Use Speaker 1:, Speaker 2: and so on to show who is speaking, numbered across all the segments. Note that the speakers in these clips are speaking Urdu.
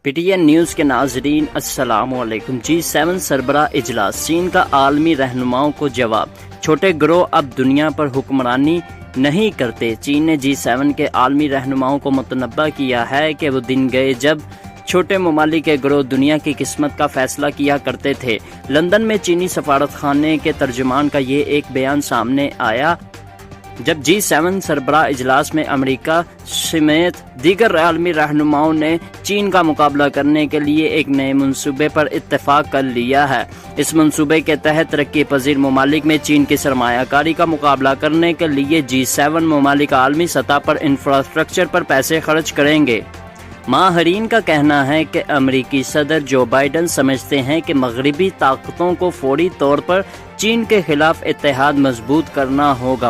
Speaker 1: پی ٹی این نیوز کے ناظرین السلام علیکم۔ G7 سربراہ اجلاس، چین کا عالمی رہنماؤں کو جواب، چھوٹے گروہ اب دنیا پر حکمرانی نہیں کرتے۔ چین نے G7 کے عالمی رہنماؤں کو متنبہ کیا ہے کہ وہ دن گئے جب چھوٹے ممالک کے گروہ دنیا کی قسمت کا فیصلہ کیا کرتے تھے۔ لندن میں چینی سفارت خانے کے ترجمان کا یہ ایک بیان سامنے آیا جب G7 سربراہ اجلاس میں امریکہ سمیت دیگر عالمی رہنماؤں نے چین کا مقابلہ کرنے کے لیے ایک نئے منصوبے پر اتفاق کر لیا ہے۔ اس منصوبے کے تحت ترقی پذیر ممالک میں چین کی سرمایہ کاری کا مقابلہ کرنے کے لیے G7 ممالک عالمی سطح پر انفراسٹرکچر پر پیسے خرچ کریں گے۔ ماہرین کا کہنا ہے کہ امریکی صدر جو بائیڈن سمجھتے ہیں کہ مغربی طاقتوں کو فوری طور پر چین کے خلاف اتحاد مضبوط کرنا ہوگا۔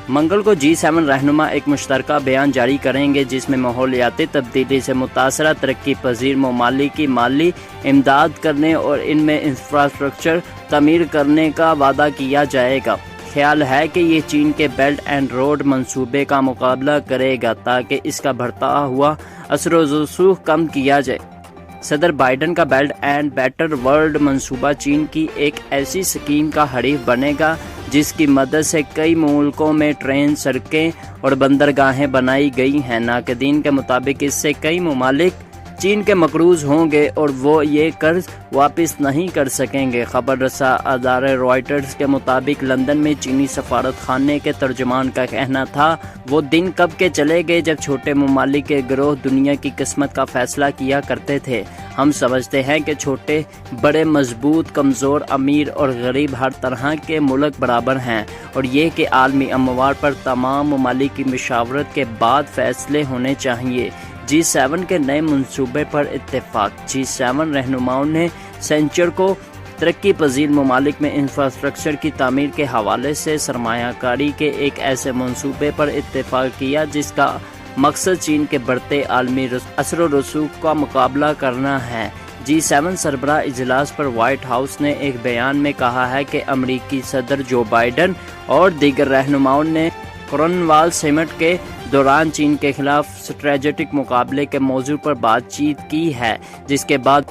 Speaker 1: منگل کو G7 رہنما ایک مشترکہ بیان جاری کریں گے جس میں ماحولیاتی تبدیلی سے متاثرہ ترقی پذیر ممالک کی مالی امداد کرنے اور ان میں انفراسٹرکچر تعمیر کرنے کا وعدہ کیا جائے گا۔ خیال ہے کہ یہ چین کے بیلٹ اینڈ روڈ منصوبے کا مقابلہ کرے گا تاکہ اس کا بڑھتا ہوا اثر و رسوخ کم کیا جائے۔ صدر بائیڈن کا بیلٹ اینڈ بیٹر ورلڈ منصوبہ چین کی ایک ایسی اسکیم کا حریف بنے گا جس کی مدد سے کئی ملکوں میں ٹرین، سڑکیں اور بندرگاہیں بنائی گئی ہیں۔ ناقدین کے مطابق اس سے کئی ممالک چین کے مقروض ہوں گے اور وہ یہ قرض واپس نہیں کر سکیں گے۔ خبر رساں ادارے رائٹرز کے مطابق لندن میں چینی سفارت خانے کے ترجمان کا کہنا تھا وہ دن کب کے چلے گئے جب چھوٹے ممالک کے گروہ دنیا کی قسمت کا فیصلہ کیا کرتے تھے۔ ہم سمجھتے ہیں کہ چھوٹے، بڑے، مضبوط، کمزور، امیر اور غریب ہر طرح کے ملک برابر ہیں اور یہ کہ عالمی اموار پر تمام ممالک کی مشاورت کے بعد فیصلے ہونے چاہیے۔ G7 کے نئے منصوبے پر اتفاق۔ G7 رہنماؤں نے سنیچر کو ترقی پذیر ممالک میں انفراسٹرکچر کی تعمیر کے حوالے سے سرمایہ کاری کے ایک ایسے منصوبے پر اتفاق کیا جس کا مقصد چین کے بڑھتے عالمی اثر و رسوخ کا مقابلہ کرنا ہے۔ G7 سربراہ اجلاس پر وائٹ ہاؤس نے ایک بیان میں کہا ہے کہ امریکی صدر جو بائیڈن اور دیگر رہنماؤں نے کورنوال سمٹ کے دوران چین کے خلاف اسٹریٹجک مقابلے کے موضوع پر بات چیت کی ہے، جس کے بعد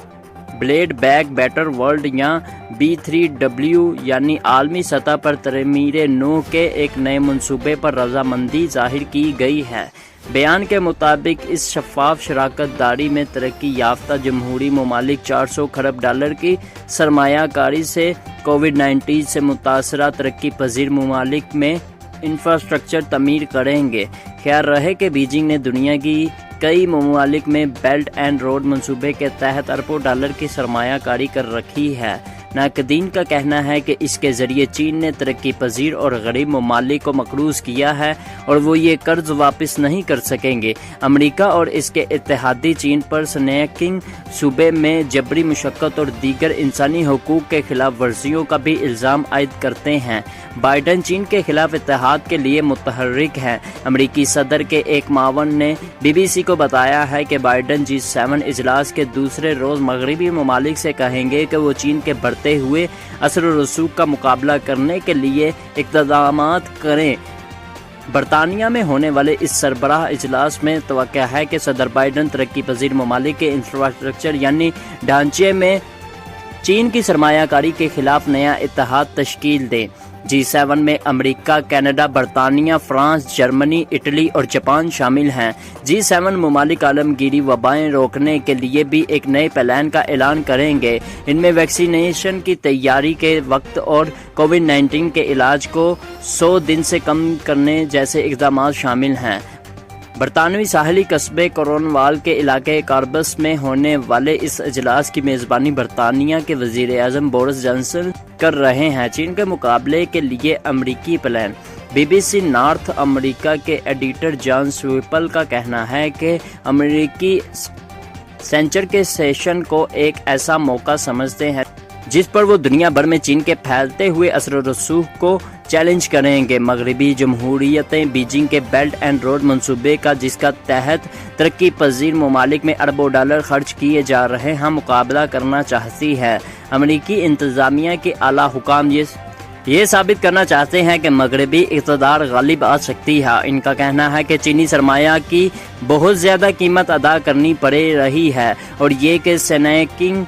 Speaker 1: بلڈ بیک بیٹر ورلڈ یا B3W یعنی عالمی سطح پر تعمیر نو کے ایک نئے منصوبے پر رضامندی ظاہر کی گئی ہے۔ بیان کے مطابق اس شفاف شراکت داری میں ترقی یافتہ جمہوری ممالک 400 کھرب ڈالر کی سرمایہ کاری سے کووڈ-19 سے متاثرہ ترقی پذیر ممالک میں انفراسٹرکچر تعمیر کریں گے۔ خیال رہے کہ بیجنگ نے دنیا کی کئی ممالک میں بیلٹ اینڈ روڈ منصوبے کے تحت اربوں ڈالر کی سرمایہ کاری کر رکھی ہے۔ ناقدین کا کہنا ہے کہ اس کے ذریعے چین نے ترقی پذیر اور غریب ممالک کو مقروض کیا ہے اور وہ یہ قرض واپس نہیں کر سکیں گے۔ امریکہ اور اس کے اتحادی چین پر سنیکنگ، صوبے میں جبری مشقت اور دیگر انسانی حقوق کے خلاف ورزیوں کا بھی الزام عائد کرتے ہیں۔ بائیڈن چین کے خلاف اتحاد کے لیے متحرک ہیں۔ امریکی صدر کے ایک معاون نے BBC کو بتایا ہے کہ بائیڈن G7 اجلاس کے دوسرے روز مغربی ممالک سے کہیں گے کہ وہ چین کے بڑھتے ہوئے اثر و رسوخ کا مقابلہ کرنے کے لیے اقدامات کریں۔ برطانیہ میں ہونے والے اس سربراہ اجلاس میں توقع ہے کہ صدر بائیڈن ترقی پذیر ممالک کے انفراسٹرکچر یعنی ڈھانچے میں چین کی سرمایہ کاری کے خلاف نیا اتحاد تشکیل دیں۔ G7 میں امریکہ، کینیڈا، برطانیہ، فرانس، جرمنی، اٹلی اور جاپان شامل ہیں۔ G7 ممالک عالمگیری وبائیں روکنے کے لیے بھی ایک نئے پلان کا اعلان کریں گے۔ ان میں ویکسینیشن کی تیاری کے وقت اور کووڈ-19 کے علاج کو 100 دن سے کم کرنے جیسے اقدامات شامل ہیں۔ برطانوی ساحلی قصبے کورنوال کے علاقے کاربس میں ہونے والے اس اجلاس کی میزبانی برطانیہ کے وزیر اعظم بورس جانسن کر رہے ہیں۔ چین کے مقابلے کے لیے امریکی پلان۔ BBC نارتھ امریکہ کے ایڈیٹر جان سویپل کا کہنا ہے کہ امریکی سینچر کے سیشن کو ایک ایسا موقع سمجھتے ہیں جس پر وہ دنیا بھر میں چین کے پھیلتے ہوئے اثر و رسوخ کو چیلنج کریں گے۔ مغربی جمہوریتیں بیجنگ کے بیلٹ اینڈ روڈ منصوبے کا جس کا تحت ترقی پذیر ممالک میں اربوں ڈالر خرچ کیے جا رہے ہیں مقابلہ کرنا چاہتی ہے۔ امریکی انتظامیہ کے اعلیٰ حکام یہ یہ ثابت کرنا چاہتے ہیں کہ مغربی اقتدار غالب آ سکتی ہے۔ ان کا کہنا ہے کہ چینی سرمایہ کی بہت زیادہ قیمت ادا کرنی پڑ رہی ہے اور یہ کہ سینکنگ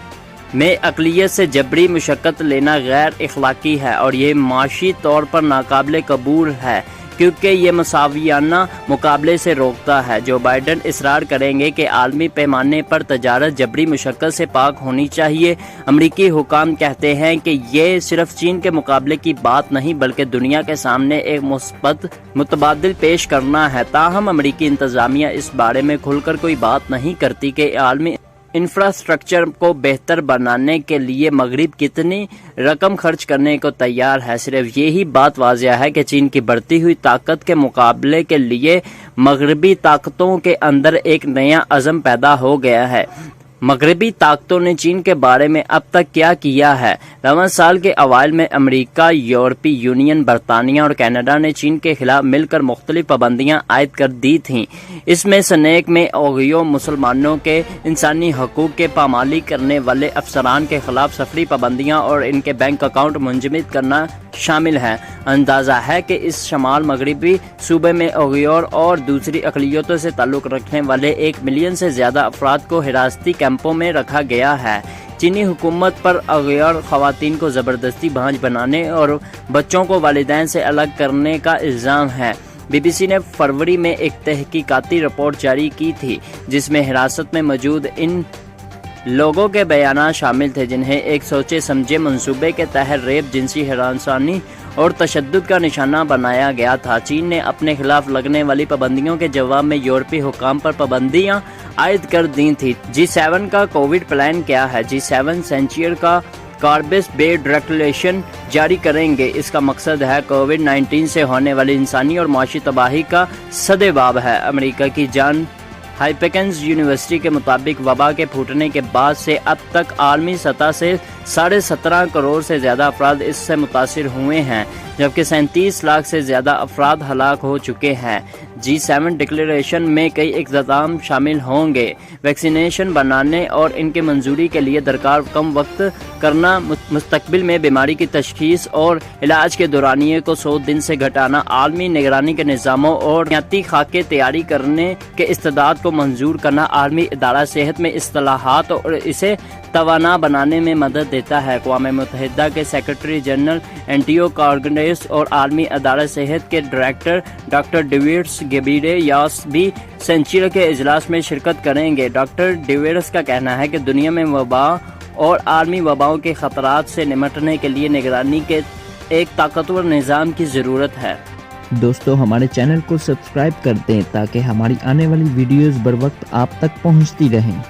Speaker 1: میں اقلیت سے جبری مشقت لینا غیر اخلاقی ہے اور یہ معاشی طور پر ناقابل قبول ہے کیونکہ یہ مساویانہ مقابلے سے روکتا ہے۔ جو بائیڈن اصرار کریں گے کہ عالمی پیمانے پر تجارت جبری مشقت سے پاک ہونی چاہیے۔ امریکی حکام کہتے ہیں کہ یہ صرف چین کے مقابلے کی بات نہیں بلکہ دنیا کے سامنے ایک مثبت متبادل پیش کرنا ہے۔ تاہم امریکی انتظامیہ اس بارے میں کھل کر کوئی بات نہیں کرتی کہ عالمی انفراسٹرکچر کو بہتر بنانے کے لیے مغرب کتنی رقم خرچ کرنے کو تیار ہے۔ صرف یہی بات واضح ہے کہ چین کی بڑھتی ہوئی طاقت کے مقابلے کے لیے مغربی طاقتوں کے اندر ایک نیا عزم پیدا ہو گیا ہے۔ مغربی طاقتوں نے چین کے بارے میں اب تک کیا کیا ہے؟ 90 سال کے اوائل میں امریکہ، یورپی یونین، برطانیہ اور کینیڈا نے چین کے خلاف مل کر مختلف پابندیاں عائد کر دی تھیں۔ اس میں سنیک میں اوغیو مسلمانوں کے انسانی حقوق کے پامالی کرنے والے افسران کے خلاف سفری پابندیاں اور ان کے بینک اکاؤنٹ منجمد کرنا شامل ہے۔ اندازہ ہے کہ اس شمال مغربی صوبے میں اوغیور اور دوسری اقلیتوں سے تعلق رکھنے والے 1 ملین سے زیادہ افراد کو حراستی کیمپوں میں رکھا گیا ہے۔ چینی حکومت پر اوغیور خواتین کو زبردستی بھانج بنانے اور بچوں کو والدین سے الگ کرنے کا الزام ہے۔ بی بی سی نے فروری میں ایک تحقیقاتی رپورٹ جاری کی تھی جس میں حراست میں موجود ان لوگوں کے بیانات شامل تھے جنہیں ایک سوچے سمجھے منصوبے کے تحت ریپ، جنسی ہراسانی اور تشدد کا نشانہ بنایا گیا تھا۔ چین نے اپنے خلاف لگنے والی پابندیوں کے جواب میں یورپی حکام پر پابندیاں عائد کر دی تھیں۔ G7 کا کووڈ پلان کیا ہے؟ G7 سینچر کا کاربس بیسڈ ریگولیشن جاری کریں گے۔ اس کا مقصد ہے کووڈ-19 سے ہونے والی انسانی اور معاشی تباہی کا سدباب ہے۔ امریکہ کی جان ہاپکنز یونیورسٹی کے مطابق وبا کے پھوٹنے کے بعد سے اب تک عالمی سطح سے 17.5 کروڑ سے زیادہ افراد اس سے متاثر ہوئے ہیں جبکہ 37 لاکھ سے زیادہ افراد ہلاک ہو چکے ہیں۔ G7 ڈکلیریشن میں کئی اقدام شامل ہوں گے۔ ویکسینیشن بنانے اور ان کی منظوری کے لیے درکار کم وقت کرنا، مستقبل میں بیماری کی تشخیص اور علاج کے دورانیے کو 100 دن سے گھٹانا، عالمی نگرانی کے نظاموں اور بنیادی خاکے تیاری کرنے کے استعداد کو منظور کرنا، عالمی ادارہ صحت میں اصلاحات اور اسے توانا بنانے میں مدد دیتا ہے۔ اقوام متحدہ کے سیکرٹری جنرل اینٹونیو گوٹریس اور عالمی ادارہ صحت کے ڈائریکٹر ڈاکٹر ٹیڈروس گیبریسیس بھی سینچر کے اجلاس میں شرکت کریں گے۔ ڈاکٹر ٹیڈروس کا کہنا ہے کہ دنیا میں وبا اور عالمی وباؤں کے خطرات سے نمٹنے کے لیے نگرانی کے ایک طاقتور نظام کی ضرورت ہے۔
Speaker 2: دوستو ہمارے چینل کو سبسکرائب کر دیں تاکہ ہماری آنے والی ویڈیوز بر وقت آپ تک پہنچتی رہیں۔